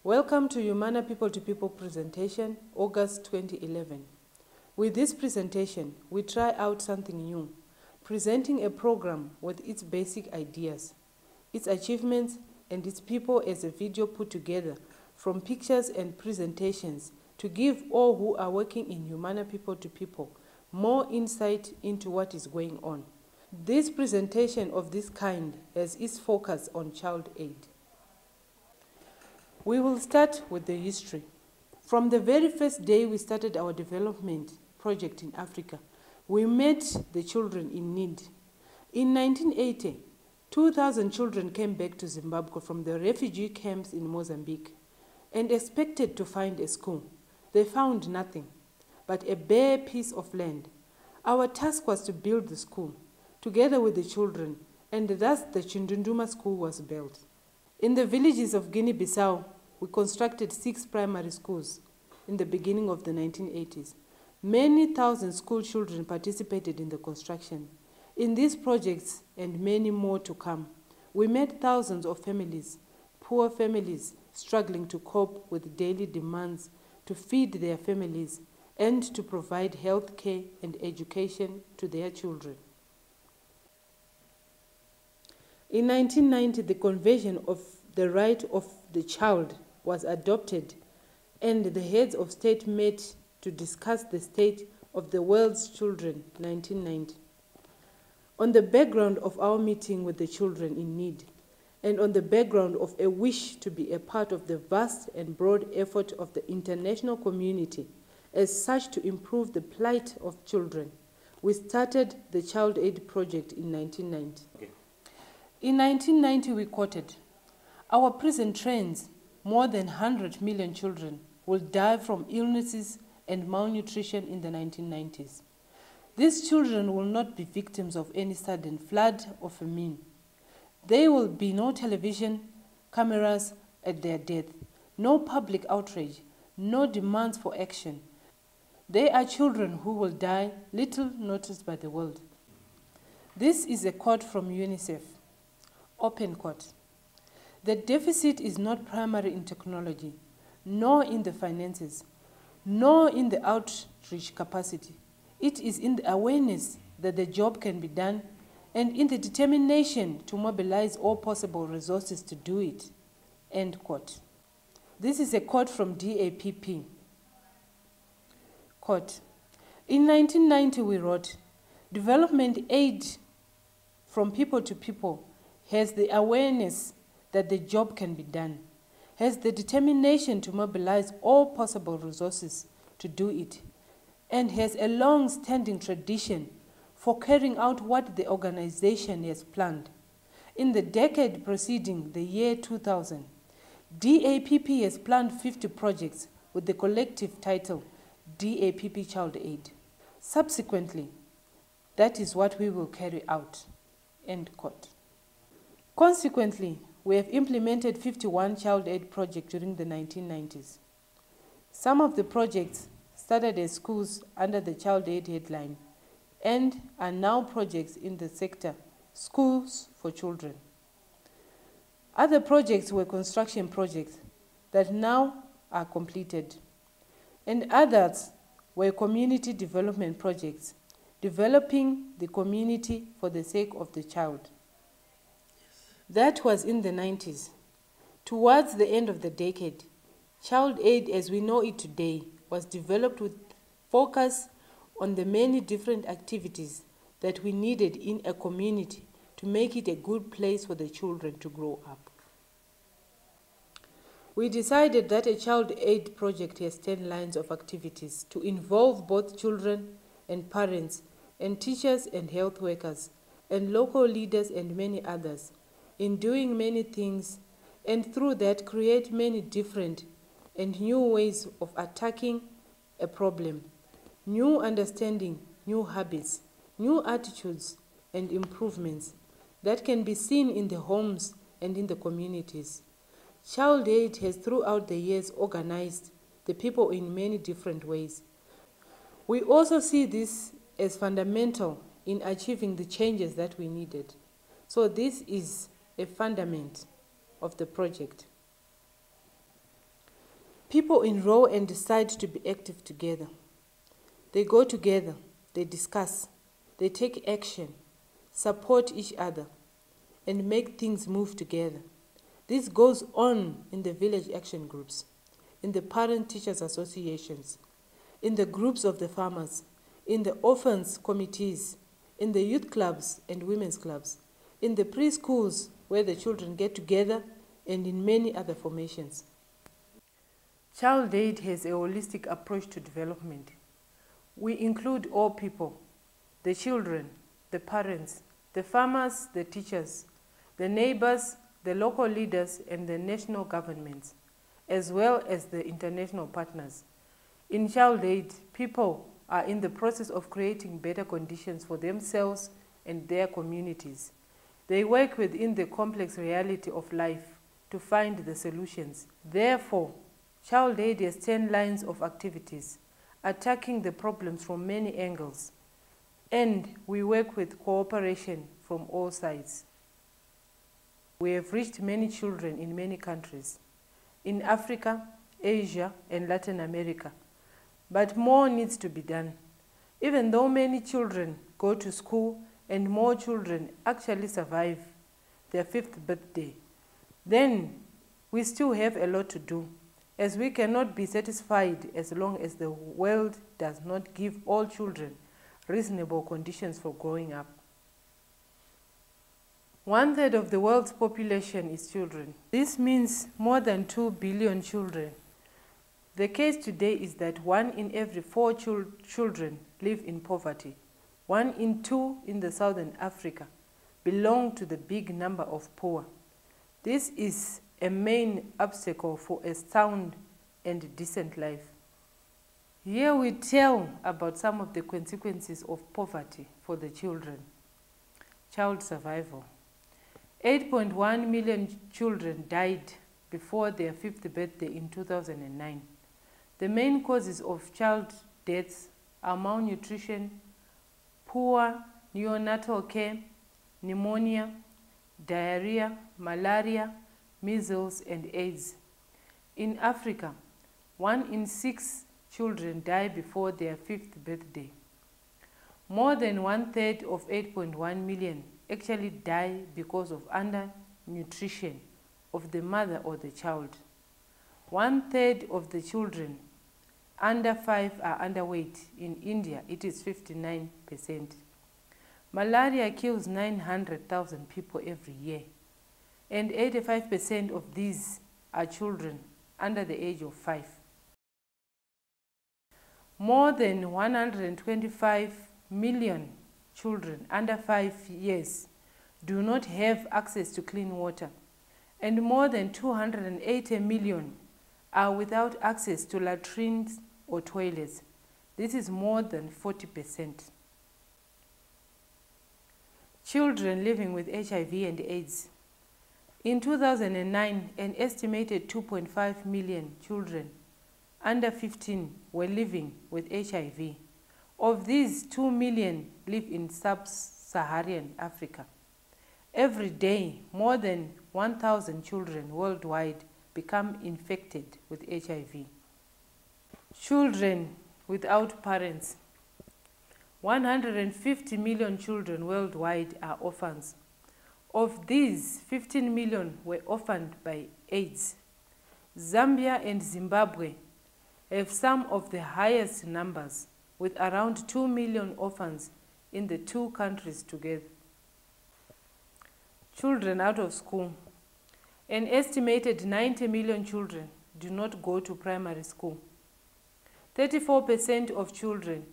Welcome to Humana People to People presentation, August 2011. With this presentation, we try out something new, presenting a program with its basic ideas, its achievements, and its people as a video put together from pictures and presentations to give all who are working in Humana People to People more insight into what is going on. This presentation of this kind has its focus on child aid. We will start with the history. From the very first day we started our development project in Africa, we met the children in need. In 1980, 2,000 children came back to Zimbabwe from the refugee camps in Mozambique and expected to find a school. They found nothing but a bare piece of land. Our task was to build the school together with the children, and thus the Chindunduma school was built. In the villages of Guinea-Bissau, we constructed 6 primary schools in the beginning of the 1980s. Many thousand school children participated in the construction. In these projects and many more to come, we met thousands of families, poor families struggling to cope with daily demands to feed their families and to provide health care and education to their children. In 1990, the Convention of the Right of the Child was adopted, and the heads of state met to discuss the state of the world's children, 1990. On the background of our meeting with the children in need, and on the background of a wish to be a part of the vast and broad effort of the international community as such to improve the plight of children, we started the Child Aid Project in 1990. Okay. In 1990, we quoted, "Our present trends, more than 100 million children will die from illnesses and malnutrition in the 1990s. These children will not be victims of any sudden flood or famine. There will be no television cameras at their death, no public outrage, no demands for action. They are children who will die little noticed by the world." This is a quote from UNICEF. Open quote. "The deficit is not primary in technology, nor in the finances, nor in the outreach capacity. It is in the awareness that the job can be done and in the determination to mobilize all possible resources to do it." End quote. This is a quote from DAPP. Quote, "In 1990 we wrote, development aid from people to people has the awareness that the job can be done, has the determination to mobilize all possible resources to do it, and has a long-standing tradition for carrying out what the organization has planned. In the decade preceding the year 2000, DAPP has planned 50 projects with the collective title DAPP Child Aid. Subsequently, that is what we will carry out." End quote. Consequently, we have implemented 51 child aid projects during the 1990s. Some of the projects started as schools under the child aid headline and are now projects in the sector, schools for children. Other projects were construction projects that now are completed, and others were community development projects, developing the community for the sake of the child. That was in the 90s. Towards the end of the decade, child aid as we know it today was developed with focus on the many different activities that we needed in a community to make it a good place for the children to grow up. We decided that a child aid project has 10 lines of activities to involve both children and parents and teachers and health workers and local leaders and many others in doing many things, and through that create many different and new ways of attacking a problem, new understanding, new habits, new attitudes and improvements that can be seen in the homes and in the communities. Child Aid has throughout the years organized the people in many different ways. We also see this as fundamental in achieving the changes that we needed. So this is a fundament of the project. People enroll and decide to be active together. They go together, they discuss, they take action, support each other, and make things move together. This goes on in the village action groups, in the parent-teachers associations, in the groups of the farmers, in the orphans committees, in the youth clubs and women's clubs, in the preschools where the children get together, and in many other formations. Child Aid has a holistic approach to development. We include all people, the children, the parents, the farmers, the teachers, the neighbors, the local leaders, and the national governments, as well as the international partners. In Child Aid, people are in the process of creating better conditions for themselves and their communities. They work within the complex reality of life to find the solutions. Therefore, Child Aid has 10 lines of activities, attacking the problems from many angles, and we work with cooperation from all sides. We have reached many children in many countries, in Africa, Asia, and Latin America, but more needs to be done. Even though many children go to school and more children actually survive their 5th birthday, then we still have a lot to do, as we cannot be satisfied as long as the world does not give all children reasonable conditions for growing up. 1/3 of the world's population is children. This means more than 2 billion children. The case today is that 1 in every 4 children live in poverty. 1 in 2 in the Southern Africa belong to the big number of poor. This is a main obstacle for a sound and decent life. Here we tell about some of the consequences of poverty for the children. Child survival. 8.1 million children died before their 5th birthday in 2009. The main causes of child deaths are malnutrition, poor neonatal care, pneumonia, diarrhea, malaria, measles, and AIDS. In Africa, 1 in 6 children die before their 5th birthday. More than 1/3 of 8.1 million actually die because of undernutrition of the mother or the child. 1/3 of the children under 5 are underweight. In India, it is 59%. Malaria kills 900,000 people every year, and 85% of these are children under the age of 5. More than 125 million children under 5 years do not have access to clean water, and more than 280 million are without access to latrines or toilets. This is more than 40%. Children living with HIV and AIDS. In 2009, an estimated 2.5 million children under 15 were living with HIV. Of these, 2 million live in sub-Saharan Africa. Every day, more than 1,000 children worldwide become infected with HIV. Children without parents. 150 million children worldwide are orphans. Of these, 15 million were orphaned by AIDS. Zambia and Zimbabwe have some of the highest numbers, with around 2 million orphans in the 2 countries together. Children out of school. An estimated 90 million children do not go to primary school. 34% of children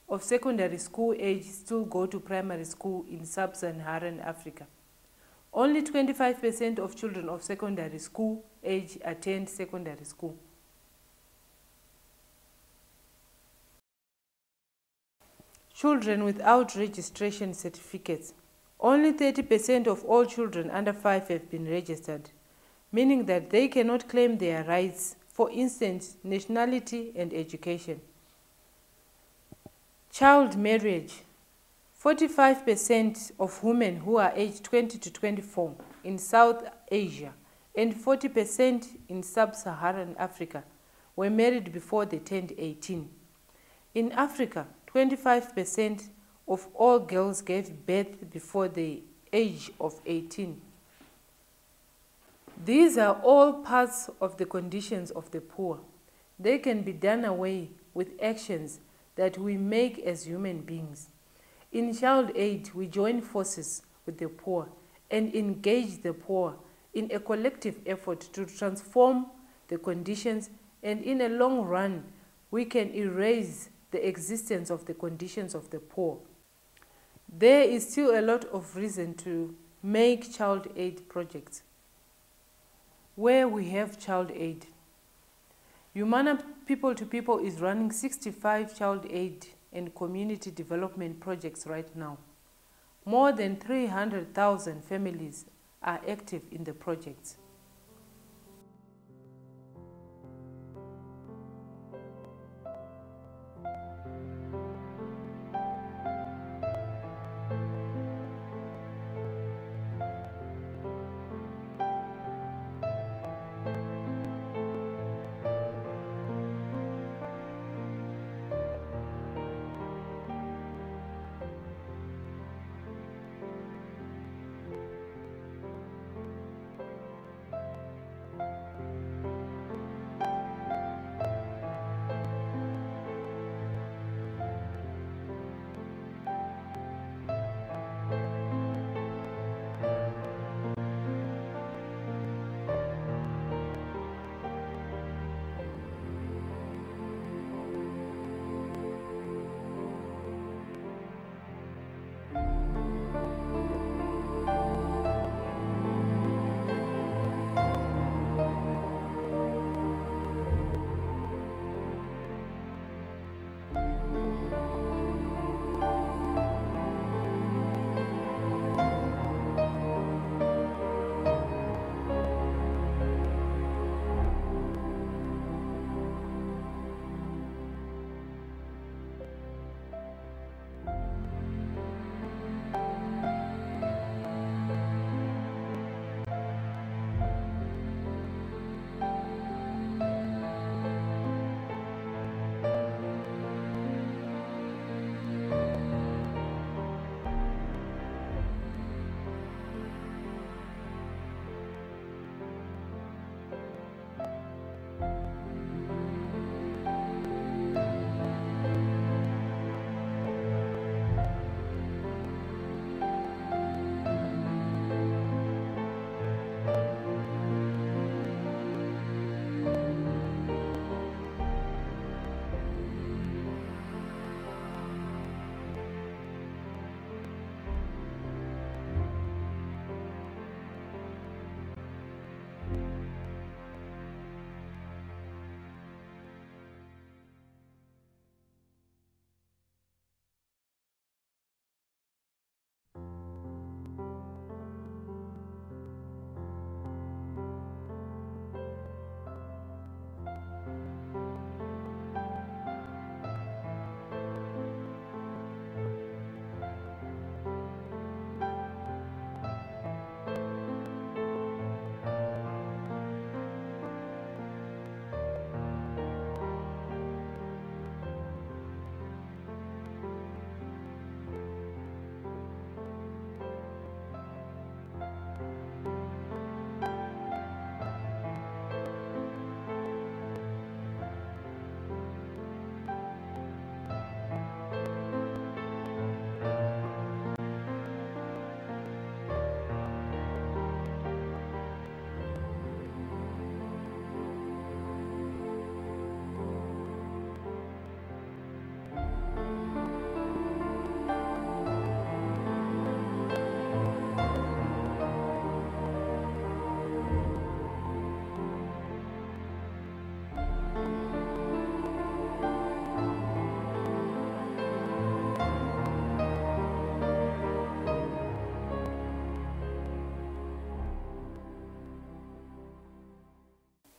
of secondary school age still go to primary school in sub-Saharan Africa. Only 25% of children of secondary school age attend secondary school. Children without registration certificates. Only 30% of all children under 5 have been registered, meaning that they cannot claim their rights, for instance, nationality and education. Child marriage. 45% of women who are aged 20 to 24 in South Asia and 40% in sub-Saharan Africa were married before they turned 18. In Africa, 25% of all girls gave birth before the age of 18. These are all parts of the conditions of the poor. They can be done away with actions that we make as human beings. In Child Aid, we join forces with the poor and engage the poor in a collective effort to transform the conditions, and in a long run, we can erase the existence of the conditions of the poor. There is still a lot of reason to make child aid projects. Where we have child aid, Humana People to People is running 65 child aid and community development projects right now. More than 300,000 families are active in the projects.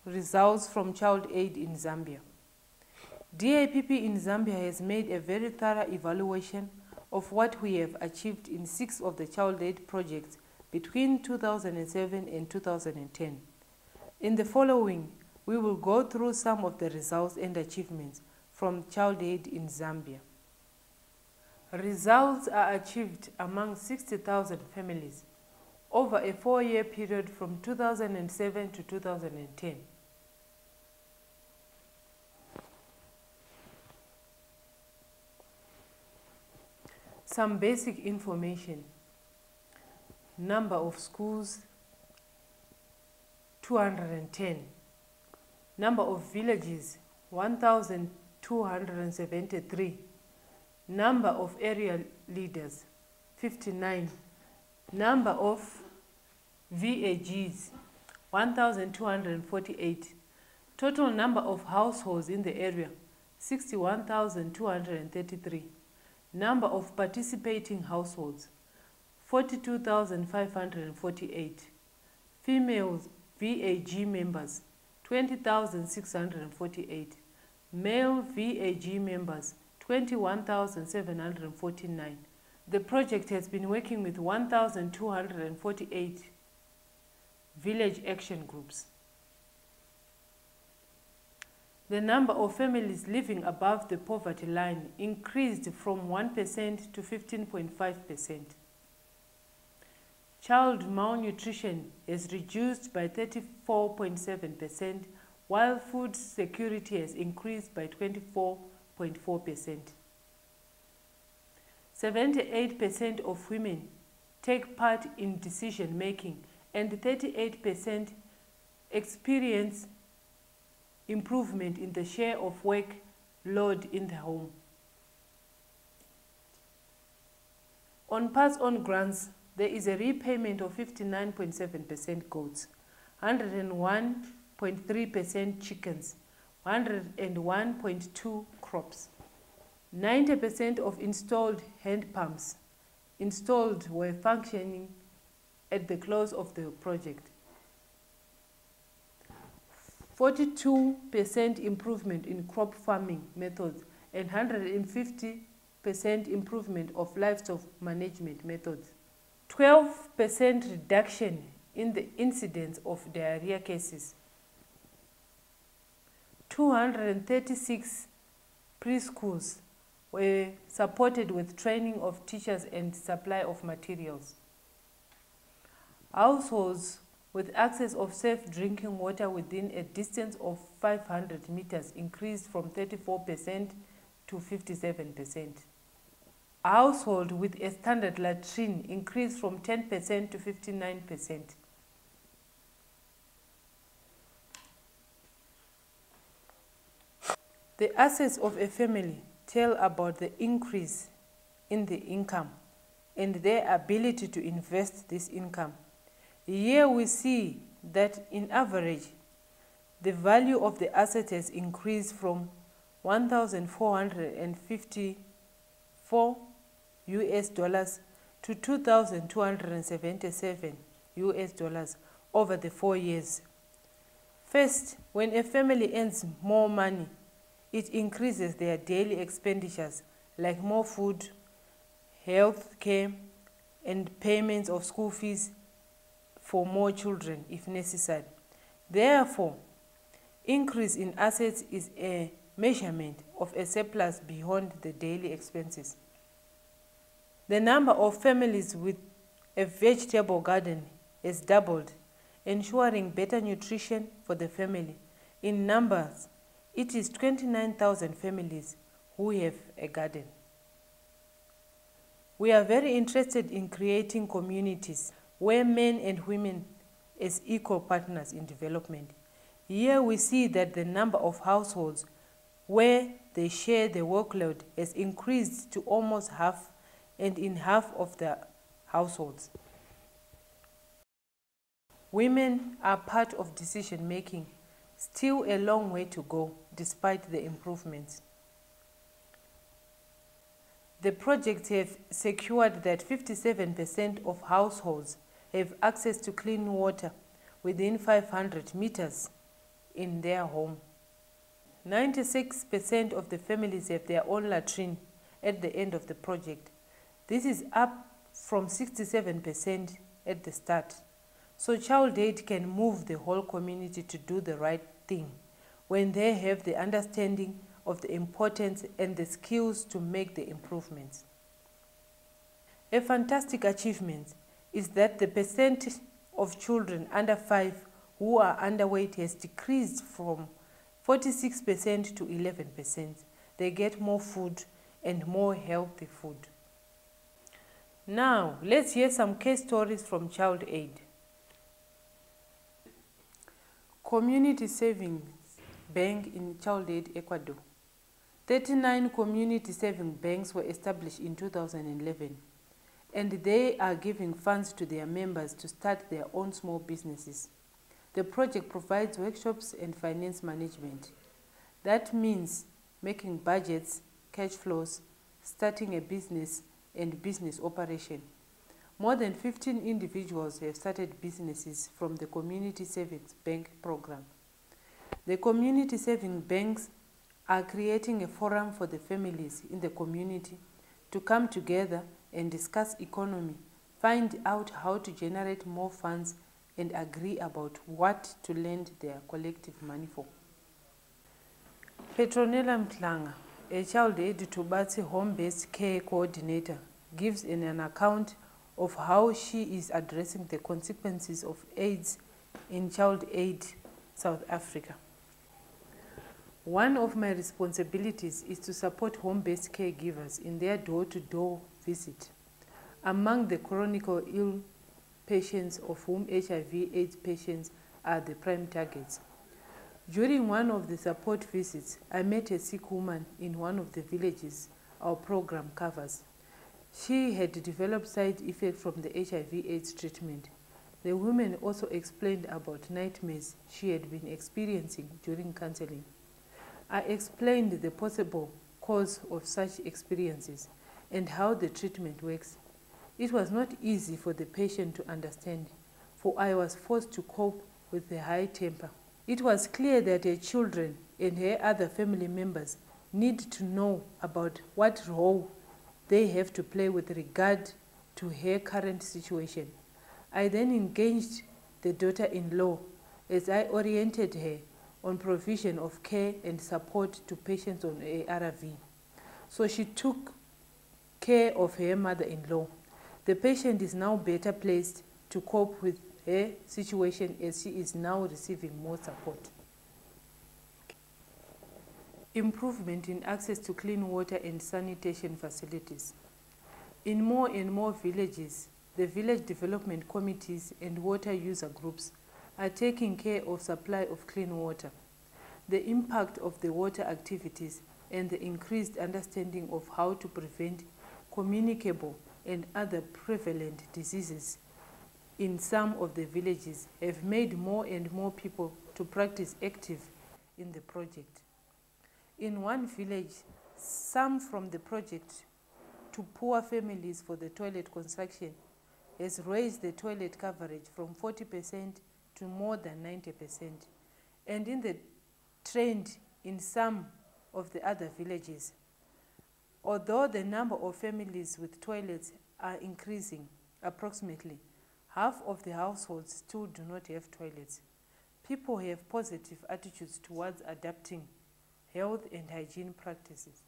Results from child aid in Zambia. DIPP in Zambia has made a very thorough evaluation of what we have achieved in 6 of the child aid projects between 2007 and 2010. In the following, We will go through some of the results and achievements from Child Aid in Zambia. Results are achieved among 60,000 families over a 4-year period from 2007 to 2010. Some basic information. Number of schools, 210. Number of villages, 1,273. Number of area leaders, 59. Number of VAGs, 1,248. Total number of households in the area, 61,233. Number of participating households, 42,548. Female VAG members, 20,648. Male VAG members, 21,749. The project has been working with 1,248 village action groups. The number of families living above the poverty line increased from 1% to 15.5%. Child malnutrition is reduced by 34.7%, while food security has increased by 24.4%. 78% of women take part in decision making, and 38% experience improvement in the share of work load in the home. On pass-on grants, there is a repayment of 59.7% goats, 101.3% chickens, 101.2 crops. 90% of installed hand pumps installed were functioning at the close of the project. 42% improvement in crop farming methods and 150% improvement of livestock management methods. 12% reduction in the incidence of diarrhea cases. 236 preschools were supported with training of teachers and supply of materials. Households with access of safe drinking water within a distance of 500 meters increased from 34% to 57%. Household with a standard latrine increased from 10% to 59%. The assets of a family tell about the increase in the income and their ability to invest this income. Here we see that in average, the value of the asset has increased from 1,454 US dollars to 2,277 US dollars over the 4 years. First, when a family earns more money, it increases their daily expenditures like more food, health care, and payments of school fees for more children if necessary. Therefore, increase in assets is a measurement of a surplus beyond the daily expenses. The number of families with a vegetable garden has doubled, ensuring better nutrition for the family. In numbers, it is 29,000 families who have a garden. We are very interested in creating communities where men and women as equal partners in development. Here we see that the number of households where they share the workload has increased to almost half, and in half of the households. Women are part of decision making. Still a long way to go, despite the improvements. The projects have secured that 57% of households have access to clean water within 500 meters in their home. 96% of the families have their own latrine at the end of the project. This is up from 67% at the start. So Child Aid can move the whole community to do the right thing when they have the understanding of the importance and the skills to make the improvements. A fantastic achievement is that the percent of children under 5 who are underweight has decreased from 46% to 11%. They get more food and more healthy food. Now, let's hear some case stories from Child Aid. Community Savings Bank in Child Aid, Ecuador. 39 community saving banks were established in 2011, and they are giving funds to their members to start their own small businesses. The project provides workshops and finance management. That means making budgets, cash flows, starting a business, and business operation. More than 15 individuals have started businesses from the Community Savings Bank program. The community savings banks are creating a forum for the families in the community to come together and discuss economy, find out how to generate more funds, and agree about what to lend their collective money for. Petronella Mtlanga, a Child Aid Tubatsi home-based care coordinator, gives in an account of how she is addressing the consequences of AIDS in Child Aid South Africa. One of my responsibilities is to support home-based caregivers in their door-to-door visit. Among the chronically ill patients, of whom HIV/AIDS patients are the prime targets. During one of the support visits, I met a sick woman in one of the villages our program covers. She had developed side effects from the HIV/AIDS treatment. The woman also explained about nightmares she had been experiencing during counseling. I explained the possible cause of such experiences and how the treatment works. It was not easy for the patient to understand, for I was forced to cope with the high temper. It was clear that her children and her other family members need to know about what role they have to play with regard to her current situation. I then engaged the daughter-in-law as I oriented her on provision of care and support to patients on ARV. So she took care of her mother-in-law. The patient is now better placed to cope with her situation as she is now receiving more support. Improvement in access to clean water and sanitation facilities. In more and more villages, the village development committees and water user groups are taking care of supply of clean water. The impact of the water activities and the increased understanding of how to prevent communicable and other prevalent diseases in some of the villages have made more and more people to practice active in the project. In one village, some from the project to poor families for the toilet construction has raised the toilet coverage from 40% to more than 90%. And in the trend in some of the other villages, although the number of families with toilets are increasing, approximately half of the households still do not have toilets. People have positive attitudes towards adapting health and hygiene practices.